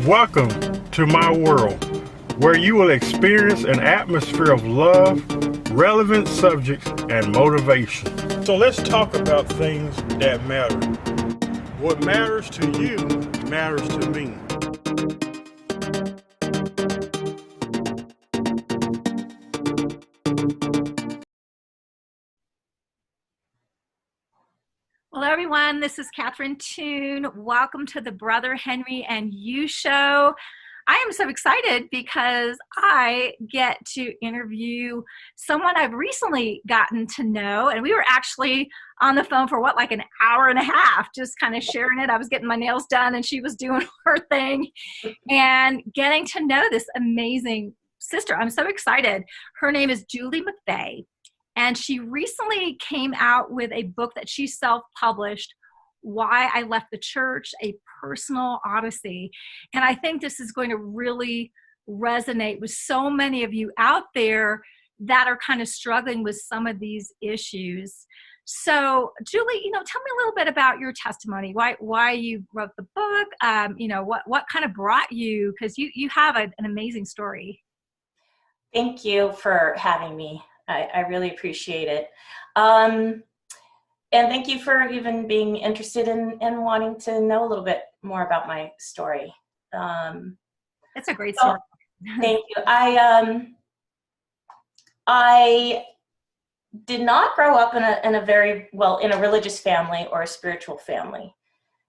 Welcome to my world, where you will experience an atmosphere of love, relevant subjects, and motivation. So let's talk about things that matter. What matters to you matters to me. Hello, everyone. This is Catherine Toon. Welcome to the Brother Henry and You show. I am so excited because I get to interview someone I've recently gotten to know, and we were actually on the phone for like an hour and a half, just kind of sharing it. I was getting my nails done and she was doing her thing and getting to know this amazing sister. I'm so excited. Her name is Julie McVey. And she recently came out with a book that she self-published, Why I Left the Church, a Personal Odyssey. And I think this is going to really resonate with so many of you out there that are kind of struggling with some of these issues. So, Julie, tell me a little bit about your testimony, why you wrote the book, what kind of brought you, because you have an amazing story. Thank you for having me. I really appreciate it. And thank you for even being interested in wanting to know a little bit more about my story. It's a great story. Thank you. I did not grow up in a religious family or a spiritual family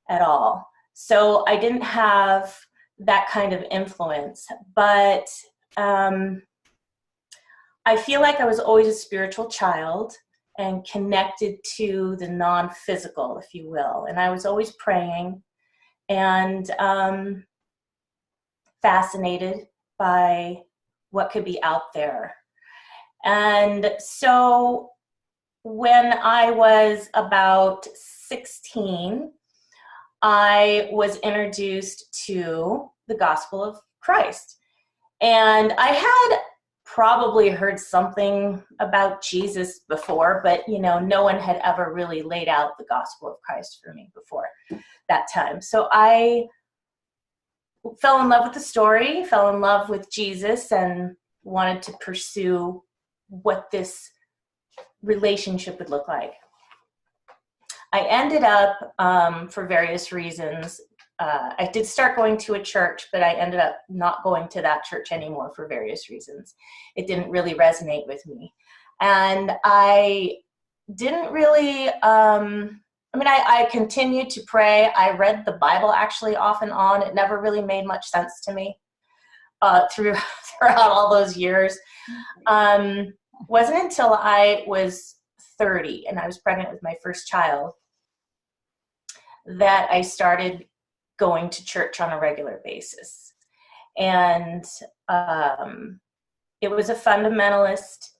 at all. So I didn't have that kind of influence, but I feel like I was always a spiritual child and connected to the non-physical, if you will. And I was always praying and fascinated by what could be out there. And so when I was about 16, I was introduced to the gospel of Christ. And I had probably heard something about Jesus before, but no one had ever really laid out the gospel of Christ for me before that time. So I fell in love with the story, fell in love with Jesus, and wanted to pursue what this relationship would look like. I ended up, for various reasons, I did start going to a church, but I ended up not going to that church anymore for various reasons. It didn't really resonate with me. And I didn't really, I continued to pray. I read the Bible actually off and on. It never really made much sense to me throughout all those years. Wasn't until I was 30 and I was pregnant with my first child that I started going to church on a regular basis. And it was a fundamentalist,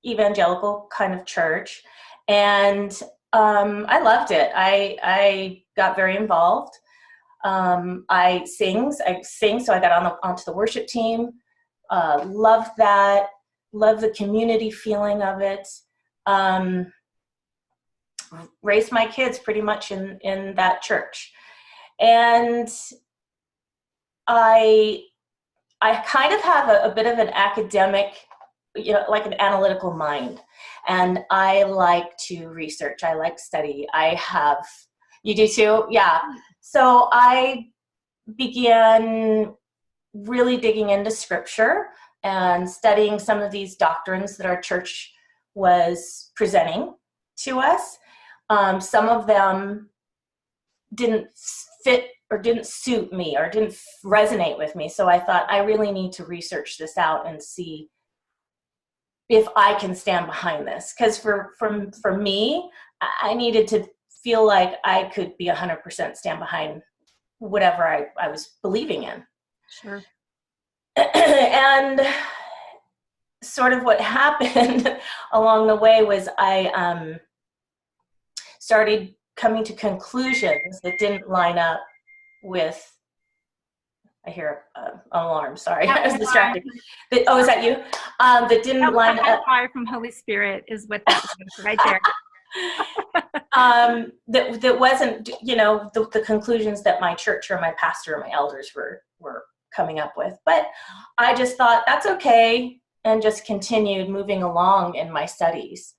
evangelical kind of church. And I loved it. I got very involved. I sing, so I got onto the worship team. Loved that. Loved the community feeling of it. Raised my kids pretty much in that church. And I kind of have a bit of an academic, like an analytical mind. And I like to research. I like study. You do too? Yeah. So I began really digging into scripture and studying some of these doctrines that our church was presenting to us. Some of them didn't fit or didn't suit me or didn't resonate with me. So I thought I really need to research this out and see if I can stand behind this. Because for me, I needed to feel like I could be 100% stand behind whatever I was believing in. Sure. And sort of what happened along the way was I started coming to conclusions that didn't line up with, I hear an alarm, sorry, I was distracted. Oh, is that you? That didn't line up. Fire from Holy Spirit is what that was right there. that wasn't, you know, the conclusions that my church or my pastor or my elders were coming up with. But I just thought that's okay, and just continued moving along in my studies.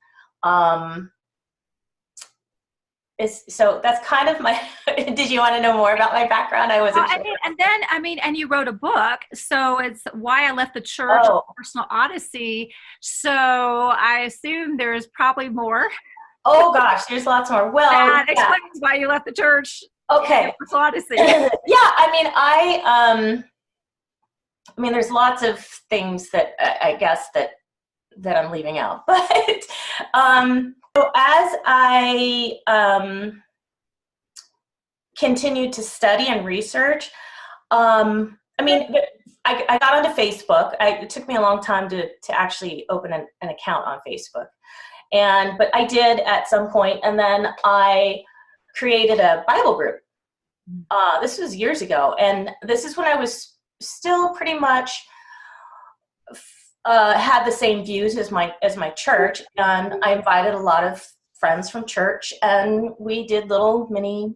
So that's kind of my, did you want to know more about my background? I wasn't sure. And you wrote a book, so it's Why I Left the Church, Personal Odyssey. So I assume there's probably more. Oh gosh, there's lots more. Well, that explains why you left the church. Okay. Personal Odyssey. Yeah, I mean, there's lots of things that I guess that I'm leaving out, but so as I continued to study and research, I mean, I got onto Facebook. It took me a long time to actually open an account on Facebook, but I did at some point, and then I created a Bible group. This was years ago, and this is when I was still pretty much had the same views as my church, and I invited a lot of friends from church, and we did little mini,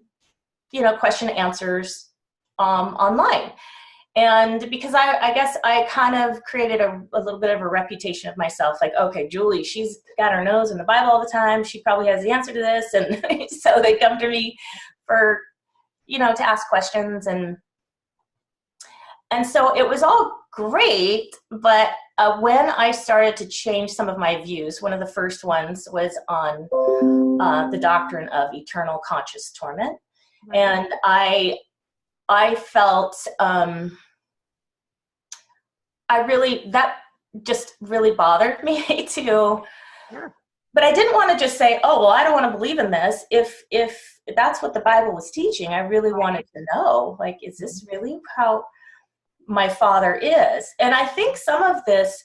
question and answers online. And because I guess I kind of created a little bit of a reputation of myself, like, okay, Julie, she's got her nose in the Bible all the time. She probably has the answer to this, and so they come to me for, to ask questions, and so it was all great, but when I started to change some of my views, one of the first ones was on the doctrine of eternal conscious torment. Right. And I felt that just really bothered me too. Sure. But I didn't want to just say, oh, well, I don't want to believe in this. If that's what the Bible was teaching, I really wanted to know, like, is this really how my father is? And I think some of this,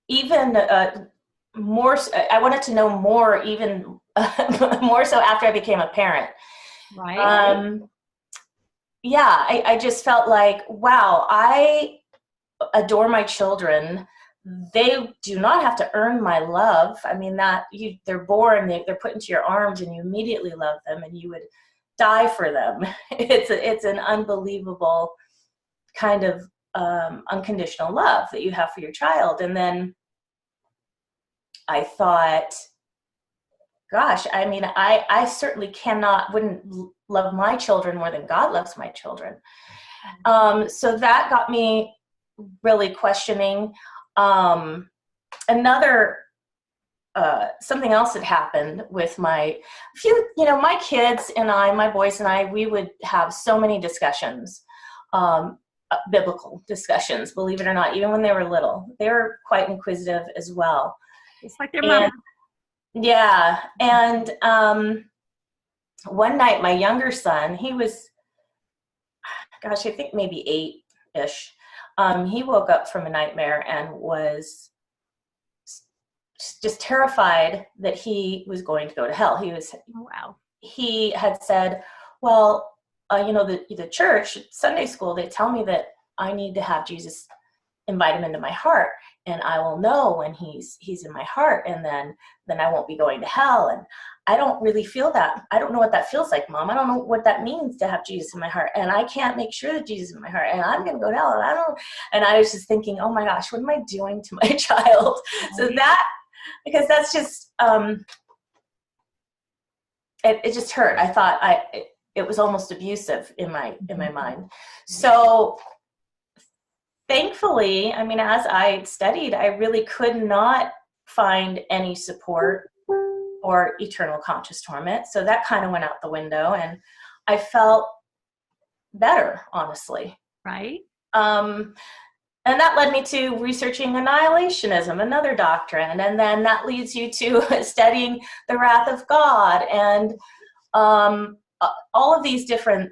even more, I wanted to know more, even more so after I became a parent. Right. Yeah, I just felt like, wow, I adore my children. They do not have to earn my love. I mean, they're born, they're put into your arms, and you immediately love them, and you would die for them. It's an unbelievable kind of unconditional love that you have for your child. And then I thought, gosh, I mean, I certainly wouldn't love my children more than God loves my children. So that got me really questioning. Something else that happened with my kids and my boys and I, we would have so many discussions, biblical discussions, believe it or not, even when they were little. They were quite inquisitive as well. It's like their mom. Yeah. And one night, my younger son, he was, I think maybe 8-ish. He woke up from a nightmare and was just terrified that he was going to go to hell. He had said, well, the church, Sunday school, they tell me that I need to have Jesus invite him into my heart, and I will know when he's in my heart, and then I won't be going to hell. And I don't really feel that. I don't know what that feels like, Mom. I don't know what that means to have Jesus in my heart, and I can't make sure that Jesus is in my heart, and I'm going to go to hell, and I was just thinking, oh my gosh, what am I doing to my child? So because that's just, it just hurt. I thought it was almost abusive in my mind. So thankfully, I mean, as I studied, I really could not find any support for eternal conscious torment. So that kind of went out the window, and I felt better, honestly. Right. And that led me to researching annihilationism, another doctrine. And then that leads you to studying the wrath of God, and all of these different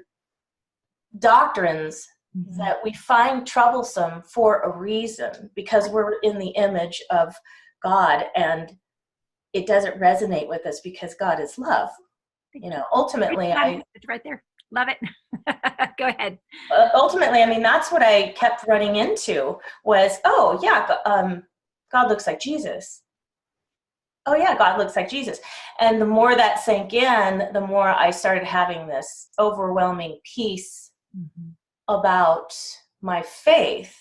doctrines that we find troublesome for a reason, because we're in the image of God, and it doesn't resonate with us because God is love. Ultimately, it's right there. Love it. Go ahead. Ultimately, I mean, that's what I kept running into was, oh yeah, God looks like Jesus. oh yeah, God looks like Jesus. And the more that sank in, the more I started having this overwhelming peace about my faith.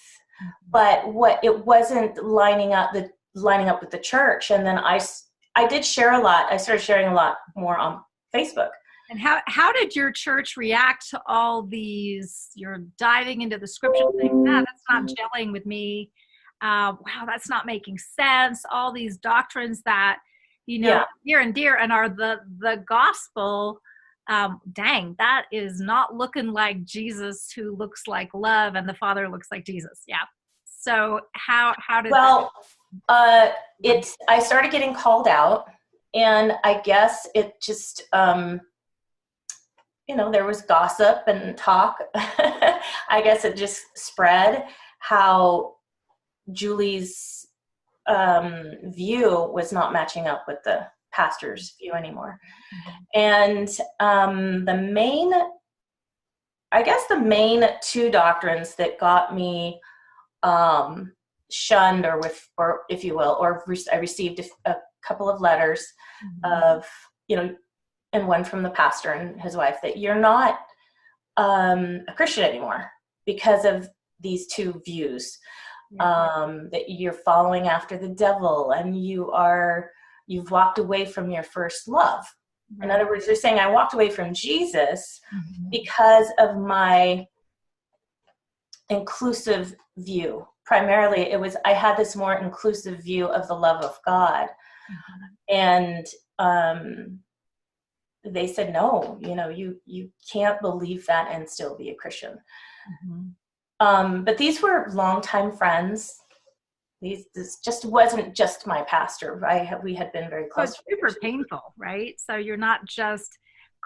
But it wasn't lining up with the church. And then I did share a lot. I started sharing a lot more on Facebook. And how did your church react to all these? You're diving into the scripture, saying, that's not gelling with me. Wow, that's not making sense. All these doctrines that, near and dear and are the gospel. Dang, that is not looking like Jesus, who looks like love, and the Father looks like Jesus. Yeah. So how did I started getting called out, and I guess it just there was gossip and talk. I guess it just spread how Julie's view was not matching up with the pastor's view anymore. And the main two doctrines that got me shunned, or if you will, or I received a couple of letters of, and one from the pastor and his wife, that you're not a Christian anymore because of these two views. That you're following after the devil, and you've walked away from your first love. In other words, they're saying I walked away from Jesus because of my inclusive view. Primarily, I had this more inclusive view of the love of God. And they said, no, you can't believe that and still be a Christian. But these were longtime friends. This just wasn't just my pastor. We had been very close. So it's super painful, right? So you're not just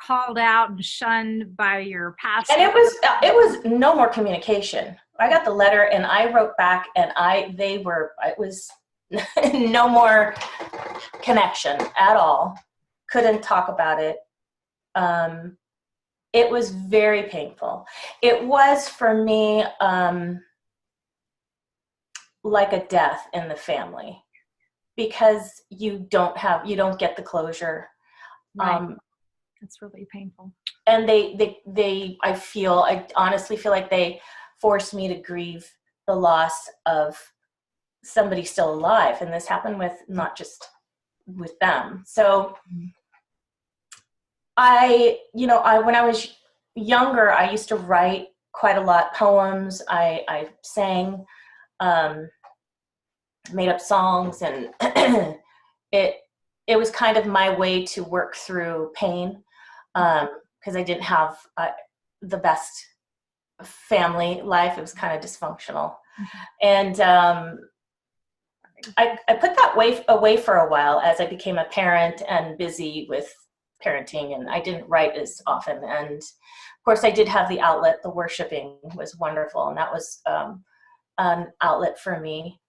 called out and shunned by your pastor. And it was no more communication. I got the letter and I wrote back, and it was no more connection at all. Couldn't talk about it. It was very painful. It was for me like a death in the family, because you don't get the closure. Right. It's really painful. And I honestly feel like they forced me to grieve the loss of somebody still alive. And this happened not just with them. So when I was younger, I used to write quite a lot, poems. I sang, made up songs, and it was kind of my way to work through pain, because I didn't have the best family life. It was kind of dysfunctional. And I put that away for a while as I became a parent and busy with parenting, and I didn't write as often. And of course I did have the outlet. The worshiping was wonderful, and that was an outlet for me.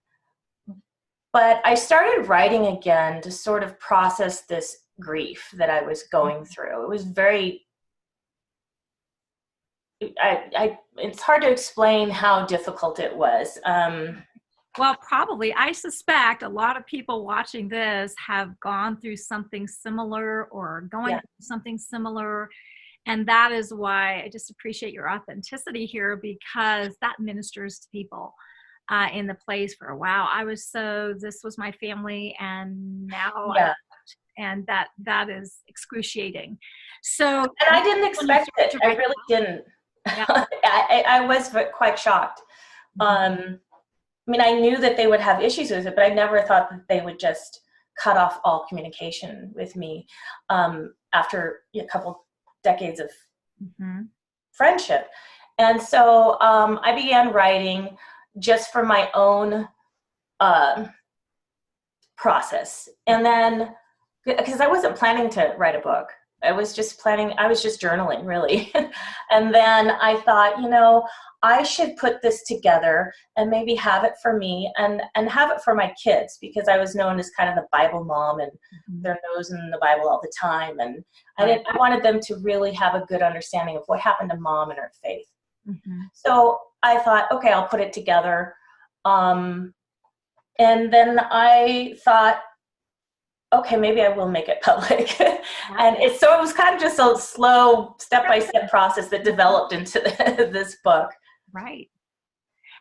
But I started writing again to sort of process this grief that I was going through. It was very, it's hard to explain how difficult it was. Well, probably. I suspect a lot of people watching this have gone through something similar or going through something similar. And that is why I just appreciate your authenticity here, because that ministers to people in the place for, wow, this was my family, and now and that is excruciating. So, and I didn't expect it. I really didn't. Yeah. I was quite shocked. I knew that they would have issues with it, but I never thought that they would just cut off all communication with me after a couple decades of friendship. And so I began writing just for my own process. And then, because I wasn't planning to write a book, I was just journaling, really. And then I thought, I should put this together and maybe have it for me and have it for my kids, because I was known as kind of the Bible mom, and their nose in the Bible all the time. And I wanted them to really have a good understanding of what happened to mom and her faith. So I thought, okay, I'll put it together. And then I thought, okay, maybe I will make it public. And it was kind of just a slow step-by-step process that developed into this book. Right.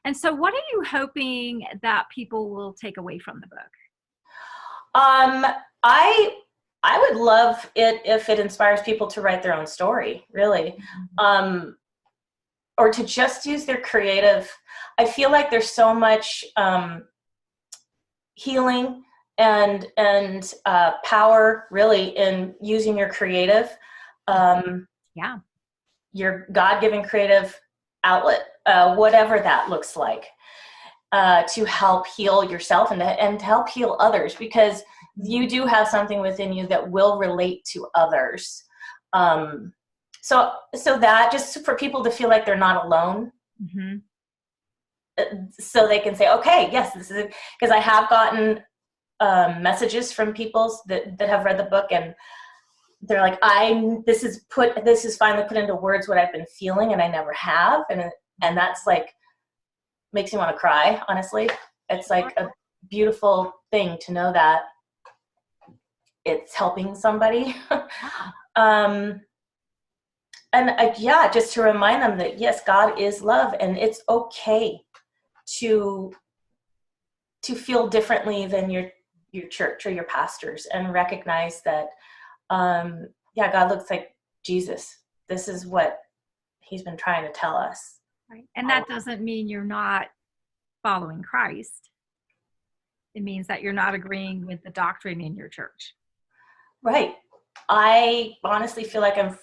And so what are you hoping that people will take away from the book? I would love it if it inspires people to write their own story, really. Or to just use their creative. I feel like there's so much healing and power, really, in using your creative, your God-given creative outlet, whatever that looks like, to help heal yourself and to help heal others, because you do have something within you that will relate to others. So that just for people to feel like they're not alone, so they can say, okay, yes, this is it. Because I have gotten messages from people that have read the book, and they're like, this is finally put into words what I've been feeling, and I never have, and that's like makes me want to cry. Honestly, it's like a beautiful thing to know that it's helping somebody. Just to remind them that yes, God is love, and it's okay to feel differently than your church or your pastors, and recognize that God looks like Jesus. This is what he's been trying to tell us. Right. And that doesn't mean you're not following Christ. It means that you're not agreeing with the doctrine in your church. Right. I honestly feel like I'm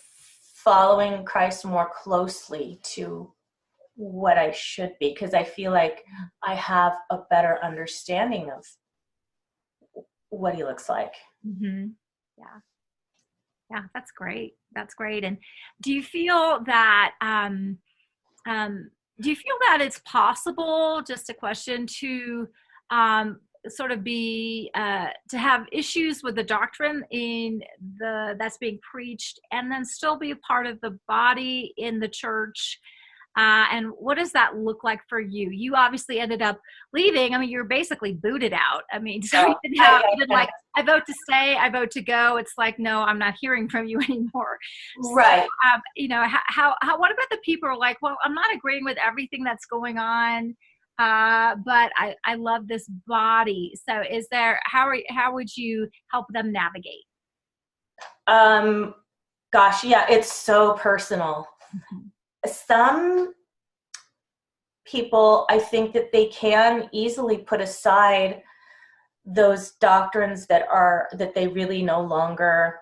following Christ more closely to what I should be, because I feel like I have a better understanding of what he looks like. Yeah, that's great. And do you feel that it's possible, just a question, to sort of be to have issues with the doctrine that's being preached, and then still be a part of the body in the church? And what does that look like for you? You obviously ended up leaving. I mean, you're basically booted out. I mean, so you didn't like, I vote to stay, I vote to go. It's like, no, I'm not hearing from you anymore. Right. So, how, what about the people who are like, well, I'm not agreeing with everything that's going on, but I love this body. So how would you help them navigate? Gosh, yeah, it's so personal. Some people, I think that they can easily put aside those doctrines that they really no longer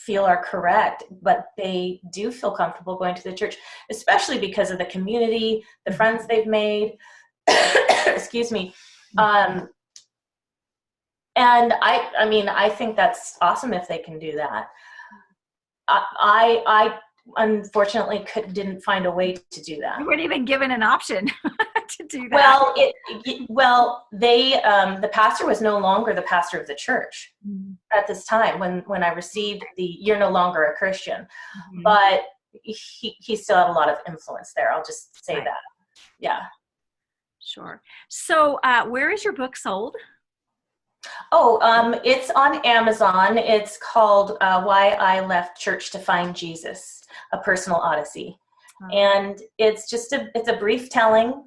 feel are correct, but they do feel comfortable going to the church, especially because of the community, the friends they've made. Excuse me. And I think that's awesome if they can do that. I unfortunately didn't find a way to do that. You weren't even given an option to do that. The pastor was no longer the pastor of the church at this time when I received "You're no longer a Christian," but he still had a lot of influence there. I'll just say that. Yeah. Sure. So, where is your book sold? It's on Amazon. It's called "Why I Left Church to Find Jesus: A Personal Odyssey," and it's a brief telling.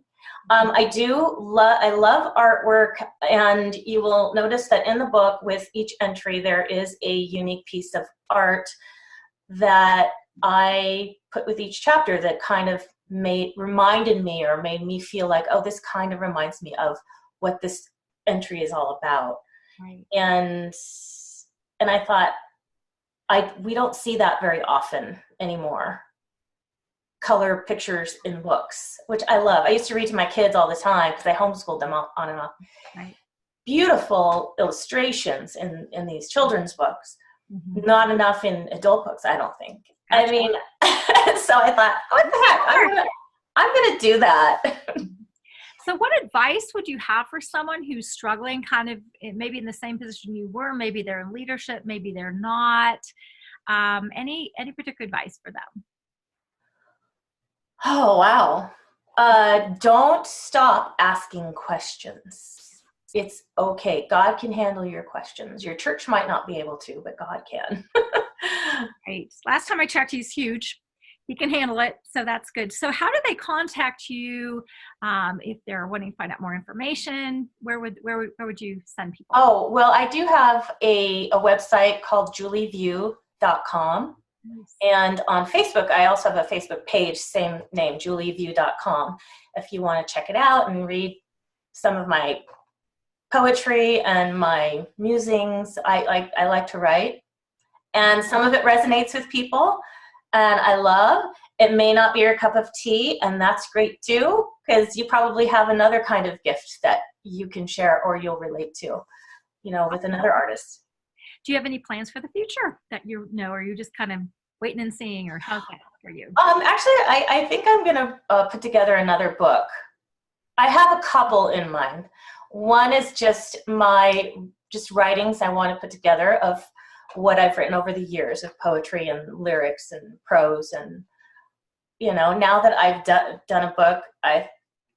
I love artwork, and you will notice that in the book, with each entry, there is a unique piece of art that I put with each chapter that kind of reminded me or made me feel like, oh, this kind of reminds me of what this entry is all about. Right. And I thought, we don't see that very often anymore. Color pictures in books, which I love. I used to read to my kids all the time because I homeschooled them on and off. Right. Beautiful illustrations in these children's books. Not enough in adult books, I don't think. Gotcha. I mean, so I thought, what the heck? I'm gonna do that. So what advice would you have for someone who's struggling, kind of maybe in the same position you were? Maybe they're in leadership, maybe they're not. Any particular advice for them? Oh, wow. Don't stop asking questions. it's okay. God can handle your questions. Your church might not be able to, but God can. Right. Last time I checked, he's huge. He can handle it, so that's good. So how do they contact you if they're wanting to find out more information? Where would you send people? Oh, well, I do have a website called julieview.com. Nice. And on Facebook, I also have a Facebook page, same name, julieview.com. If you want to check it out and read some of my poetry and my musings, I like to write. And some of it resonates with people. And I love, it may not be your cup of tea, and that's great too, because you probably have another kind of gift that you can share or you'll relate to, with another artist. Do you have any plans for the future that or are you just kind of waiting and seeing, or how's that for you? Actually, I think I'm going to put together another book. I have a couple in mind. One is just writings I want to put together of what I've written over the years of poetry and lyrics and prose. And, now that I've done a book,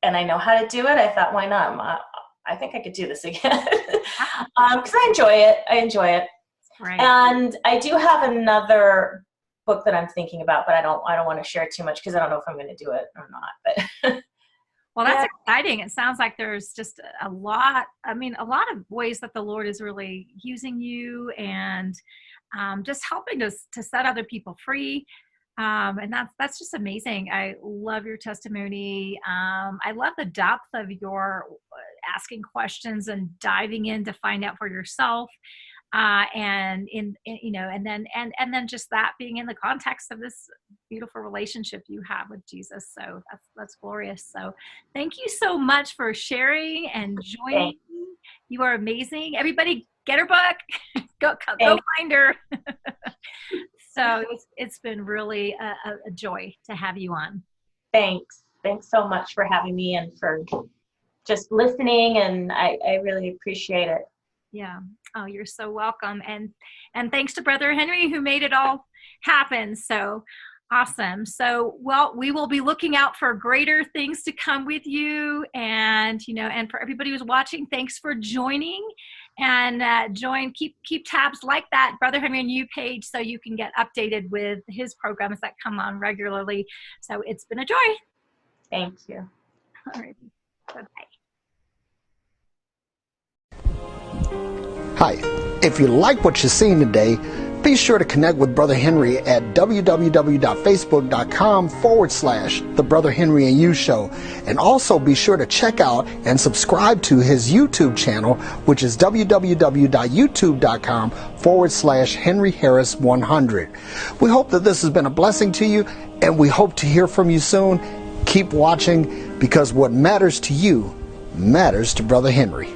and I know how to do it, I thought, why not? I think I could do this again. Because I enjoy it. Right. And I do have another book that I'm thinking about, but I don't want to share too much because I don't know if I'm going to do it or not. But well, that's exciting. It sounds like there's just a lot of ways that the Lord is really using you and just helping to set other people free. And that's just amazing. I love your testimony. I love the depth of your asking questions and diving in to find out for yourself. And then just that being in the context of this beautiful relationship you have with Jesus. So that's glorious. So thank you so much for sharing and joining. You are amazing. Everybody get her book. Go find her. So it's been really a joy to have you on. Thanks so much for having me and for just listening. And I really appreciate it. Yeah. Oh, you're so welcome. And thanks to Brother Henry who made it all happen. So awesome. So, well, we will be looking out for greater things to come with you. And, and for everybody who's watching, thanks for joining and keep tabs like that Brother Henry and You page so you can get updated with his programs that come on regularly. So it's been a joy. Thank you. All right. Bye-bye. Hi, if you like what you're seeing today, be sure to connect with Brother Henry at www.facebook.com/The Brother Henry and You Show. And also be sure to check out and subscribe to his YouTube channel, which is www.youtube.com/Henry Harris 100. We hope that this has been a blessing to you, and we hope to hear from you soon. Keep watching, because what matters to you matters to Brother Henry.